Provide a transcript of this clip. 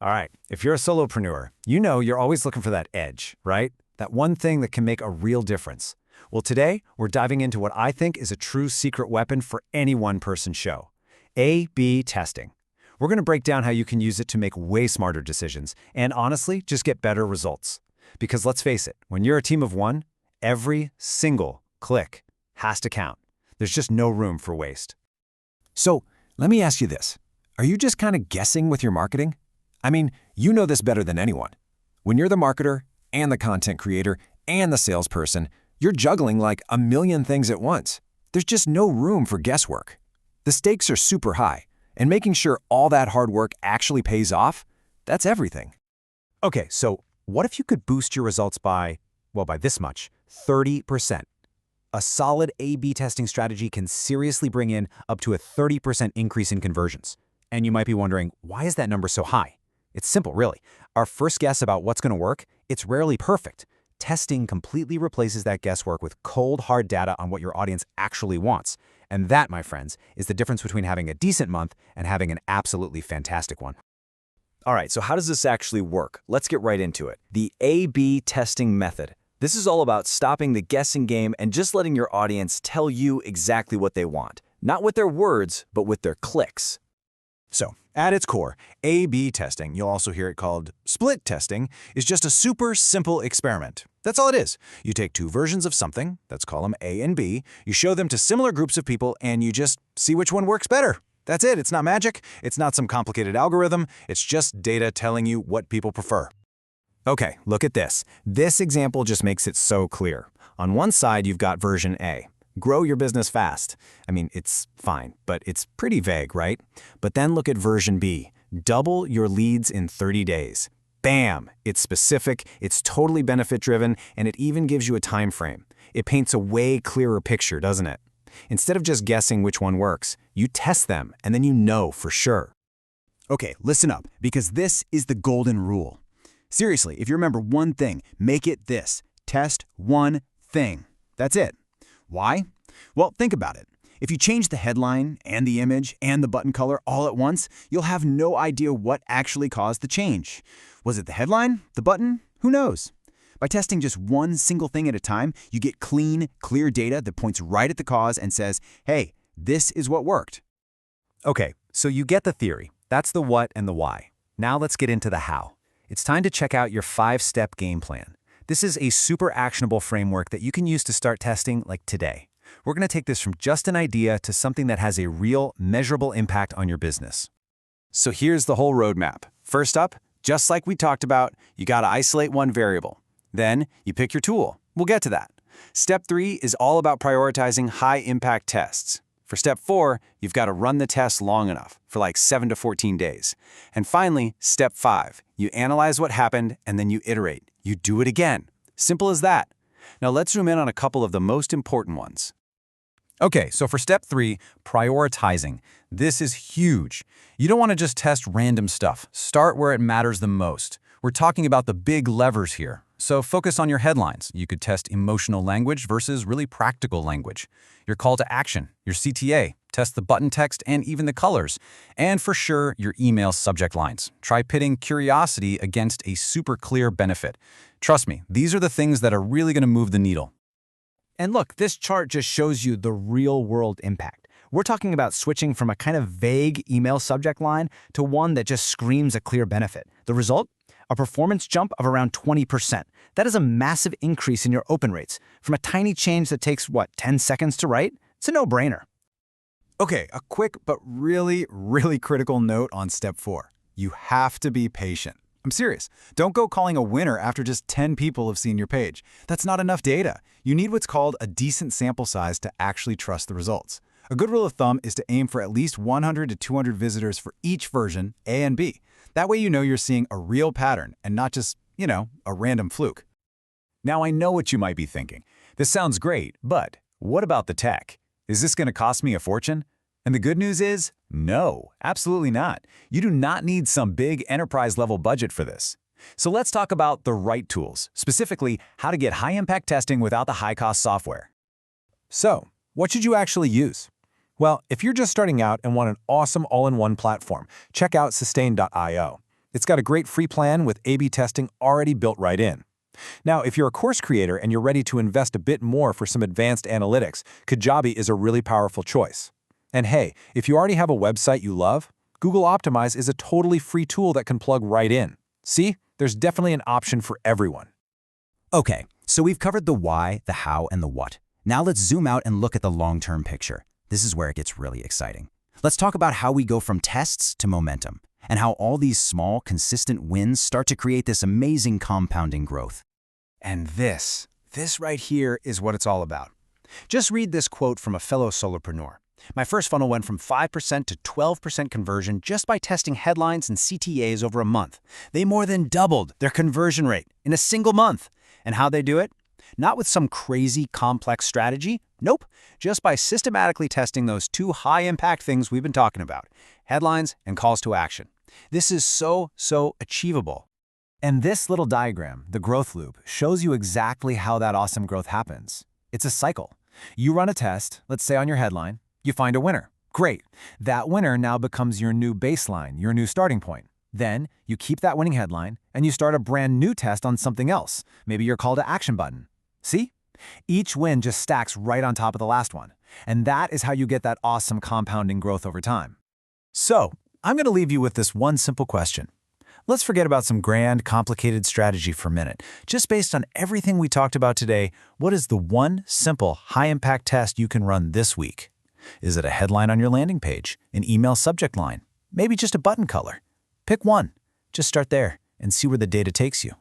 All right, if you're a solopreneur, you know you're always looking for that edge, right? That one thing that can make a real difference. Well, today, we're diving into what I think is a true secret weapon for any one-person show. A/B testing. We're going to break down how you can use it to make way smarter decisions and honestly, just get better results. Because let's face it, when you're a team of one, every single click has to count. There's just no room for waste. So, let me ask you this. Are you just kind of guessing with your marketing? I mean, you know this better than anyone. When you're the marketer and the content creator and the salesperson, you're juggling like a million things at once. There's just no room for guesswork. The stakes are super high, and making sure all that hard work actually pays off, that's everything. Okay, so what if you could boost your results by this much, 30%? A solid A/B testing strategy can seriously bring in up to a 30% increase in conversions. And you might be wondering, why is that number so high? It's simple, really. Our first guess about what's going to work, it's rarely perfect. Testing completely replaces that guesswork with cold, hard data on what your audience actually wants. And that, my friends, is the difference between having a decent month and having an absolutely fantastic one. All right, so how does this actually work? Let's get right into it. The A/B testing method. This is all about stopping the guessing game and just letting your audience tell you exactly what they want. Not with their words, but with their clicks. So, at its core, A/B testing, you'll also hear it called split testing, is just a super simple experiment. That's all it is. You take two versions of something, let's call them A and B, you show them to similar groups of people, and you just see which one works better. That's it. It's not magic. It's not some complicated algorithm. It's just data telling you what people prefer. Okay, look at this. This example just makes it so clear. On one side, you've got version A. Grow your business fast. I mean, it's fine, but it's pretty vague, right? But then look at version B. Double your leads in 30 days. Bam! It's specific, it's totally benefit-driven, and it even gives you a time frame. It paints a way clearer picture, doesn't it? Instead of just guessing which one works, you test them, and then you know for sure. Okay, listen up, because this is the golden rule. Seriously, if you remember one thing, make it this. Test one thing. That's it. Why? Well, think about it. If you change the headline and the image and the button color all at once, you'll have no idea what actually caused the change. Was it the headline? The button? Who knows? By testing just one single thing at a time, you get clean, clear data that points right at the cause and says, hey, this is what worked. Okay, so you get the theory. That's the what and the why. Now let's get into the how. It's time to check out your 5-step game plan. This is a super actionable framework that you can use to start testing like today. We're going to take this from just an idea to something that has a real, measurable impact on your business. So here's the whole roadmap. First up, just like we talked about, you got to isolate one variable. Then you pick your tool. We'll get to that. Step 3 is all about prioritizing high-impact tests. For step 4, you've got to run the test long enough, for like 7 to 14 days. And finally, step 5, you analyze what happened and then you iterate. You do it again. Simple as that. Now let's zoom in on a couple of the most important ones. Okay, so for step 3, prioritizing. This is huge. You don't want to just test random stuff. Start where it matters the most. We're talking about the big levers here. So focus on your headlines. You could test emotional language versus really practical language. Your call to action, your CTA, test the button text and even the colors. And for sure, your email subject lines. Try pitting curiosity against a super clear benefit. Trust me, these are the things that are really going to move the needle. And look, this chart just shows you the real-world impact. We're talking about switching from a kind of vague email subject line to one that just screams a clear benefit. The result? A performance jump of around 20%. That is a massive increase in your open rates. From a tiny change that takes, 10 seconds to write? It's a no-brainer. Okay, a quick but really critical note on step 4. You have to be patient. I'm serious. Don't go calling a winner after just 10 people have seen your page. That's not enough data. You need what's called a decent sample size to actually trust the results. A good rule of thumb is to aim for at least 100 to 200 visitors for each version, A and B. That way you know you're seeing a real pattern and not just, a random fluke. Now I know what you might be thinking. This sounds great, but what about the tech? Is this going to cost me a fortune? And the good news is, no, absolutely not. You do not need some big enterprise-level budget for this. So let's talk about the right tools, specifically how to get high-impact testing without the high-cost software. So, what should you actually use? Well, if you're just starting out and want an awesome all-in-one platform, check out Sustain.io. It's got a great free plan with A/B testing already built right in. Now, if you're a course creator and you're ready to invest a bit more for some advanced analytics, Kajabi is a really powerful choice. And hey, if you already have a website you love, Google Optimize is a totally free tool that can plug right in. See, there's definitely an option for everyone. Okay, so we've covered the why, the how, and the what. Now let's zoom out and look at the long-term picture. This is where it gets really exciting. Let's talk about how we go from tests to momentum, and how all these small, consistent wins start to create this amazing compounding growth. And this right here is what it's all about. Just read this quote from a fellow solopreneur. My first funnel went from 5% to 12% conversion just by testing headlines and CTAs over a month. They more than doubled their conversion rate in a single month. And how'd they do it? Not with some crazy, complex strategy. Nope, just by systematically testing those two high-impact things we've been talking about, headlines and calls to action. This is so achievable. And this little diagram, the growth loop, shows you exactly how that awesome growth happens. It's a cycle. You run a test, let's say on your headline, you find a winner. Great. That winner now becomes your new baseline, your new starting point. Then you keep that winning headline and you start a brand new test on something else, maybe your call to action button. See? Each win just stacks right on top of the last one. And that is how you get that awesome compounding growth over time. So, I'm going to leave you with this one simple question. Let's forget about some grand, complicated strategy for a minute. Just based on everything we talked about today, what is the one simple, high-impact test you can run this week? Is it a headline on your landing page, an email subject line, maybe just a button color? Pick one. Just start there and see where the data takes you.